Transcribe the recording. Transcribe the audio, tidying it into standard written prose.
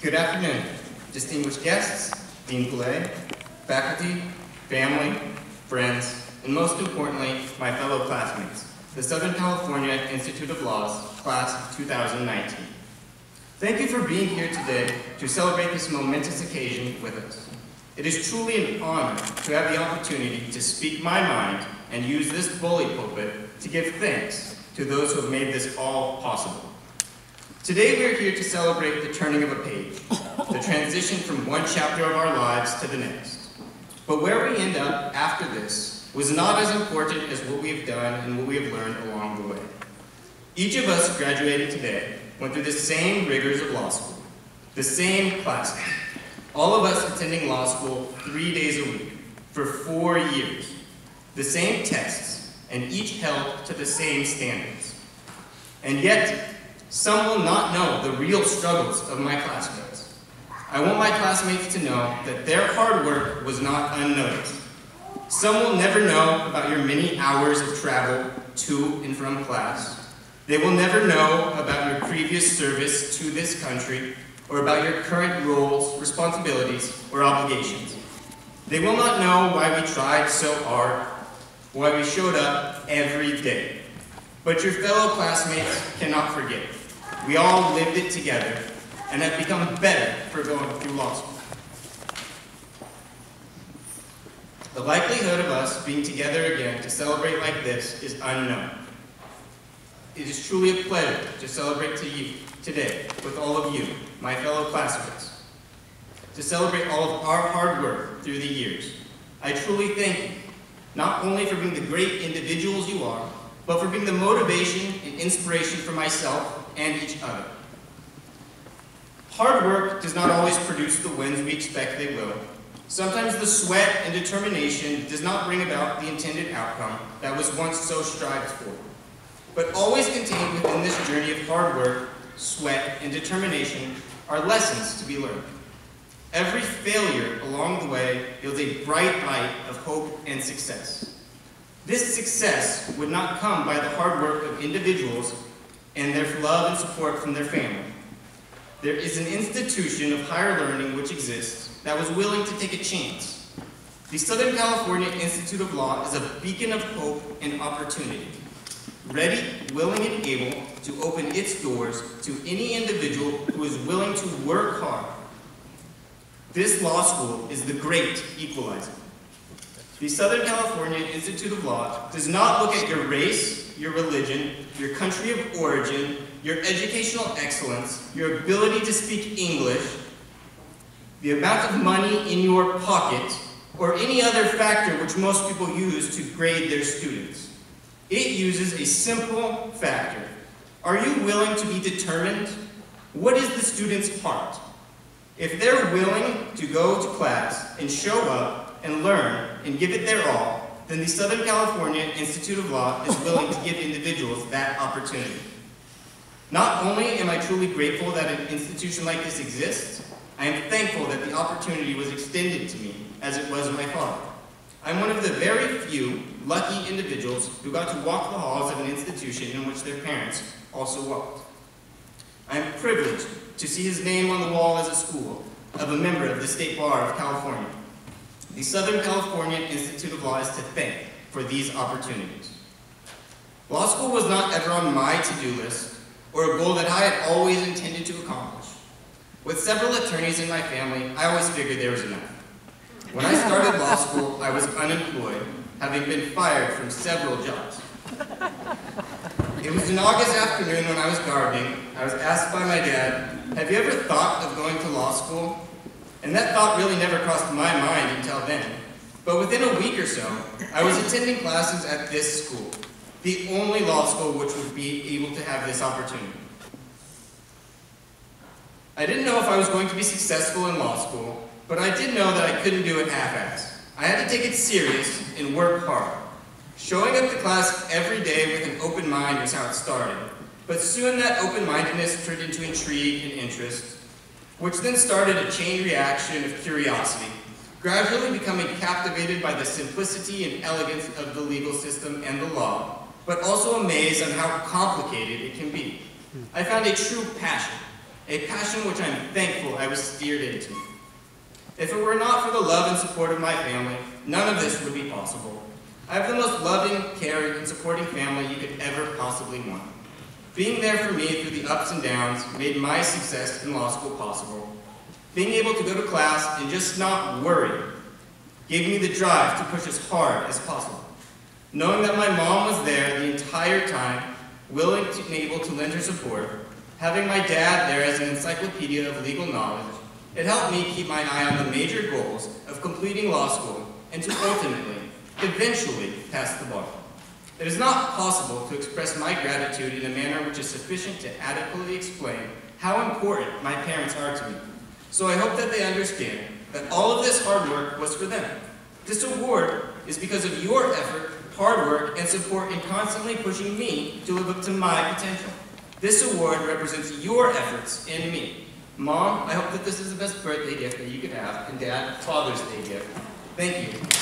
Good afternoon, distinguished guests, Dean Poulet, faculty, family, friends, and most importantly, my fellow classmates, the Southern California Institute of Law's class of 2019. Thank you for being here today to celebrate this momentous occasion with us. It is truly an honor to have the opportunity to speak my mind and use this bully pulpit to give thanks to those who have made this all possible. Today we are here to celebrate the turning of a page, the transition from one chapter of our lives to the next. But where we end up after this was not as important as what we have done and what we have learned along the way. Each of us graduated today went through the same rigors of law school, the same classes, all of us attending law school 3 days a week for 4 years, the same tests, and each held to the same standards. And yet, some will not know the real struggles of my classmates. I want my classmates to know that their hard work was not unnoticed. Some will never know about your many hours of travel to and from class. They will never know about your previous service to this country or about your current roles, responsibilities, or obligations. They will not know why we tried so hard, why we showed up every day. But your fellow classmates cannot forget. We all lived it together and have become better for going through law school. The likelihood of us being together again to celebrate like this is unknown. It is truly a pleasure to celebrate to you today with all of you, my fellow classmates, to celebrate all of our hard work through the years. I truly thank you, not only for being the great individuals you are, but for being the motivation and inspiration for myself and each other. Hard work does not always produce the wins we expect they will. Sometimes the sweat and determination does not bring about the intended outcome that was once so strived for. But always contained within this journey of hard work, sweat, and determination are lessons to be learned. Every failure along the way yields a bright light of hope and success. This success would not come by the hard work of individuals and their love and support from their family. There is an institution of higher learning which exists that was willing to take a chance. The Southern California Institute of Law is a beacon of hope and opportunity, ready, willing, and able to open its doors to any individual who is willing to work hard. This law school is the great equalizer. The Southern California Institute of Law does not look at your race, your religion, your country of origin, your educational excellence, your ability to speak English, the amount of money in your pocket, or any other factor which most people use to grade their students. It uses a simple factor. Are you willing to be determined? What is the student's heart? If they're willing to go to class and show up and learn and give it their all, then the Southern California Institute of Law is willing to give individuals that opportunity. Not only am I truly grateful that an institution like this exists, I am thankful that the opportunity was extended to me as it was my father. I'm one of the very few lucky individuals who got to walk the halls of an institution in which their parents also walked. I am privileged to see his name on the wall as a school of a member of the State Bar of California. The Southern California Institute of Law is to thank for these opportunities. Law school was not ever on my to-do list or a goal that I had always intended to accomplish. With several attorneys in my family, I always figured there was enough. When I started law school, I was unemployed, having been fired from several jobs. It was an August afternoon when I was gardening. I was asked by my dad, "Have you ever thought of going to law school?" And that thought really never crossed my mind until then. But within a week or so, I was attending classes at this school, the only law school which would be able to have this opportunity. I didn't know if I was going to be successful in law school, but I did know that I couldn't do it half-assed. I had to take it serious and work hard. Showing up to class every day with an open mind was how it started, but soon that open-mindedness turned into intrigue and interest, which then started a chain reaction of curiosity, gradually becoming captivated by the simplicity and elegance of the legal system and the law, but also amazed on how complicated it can be. I found a true passion a passion which I'm thankful I was steered into. If it were not for the love and support of my family, none of this would be possible. I have the most loving, caring, and supporting family you could ever possibly want. Being there for me through the ups and downs made my success in law school possible. Being able to go to class and just not worry gave me the drive to push as hard as possible. Knowing that my mom was there the entire time, willing and able to lend her support, having my dad there as an encyclopedia of legal knowledge, it helped me keep my eye on the major goals of completing law school and to ultimately, eventually, pass the bar. It is not possible to express my gratitude in a manner which is sufficient to adequately explain how important my parents are to me. So I hope that they understand that all of this hard work was for them. This award is because of your effort, hard work, and support in constantly pushing me to live up to my potential. This award represents your efforts in me. Mom, I hope that this is the best birthday gift that you could have, and Dad, Father's Day gift. Thank you.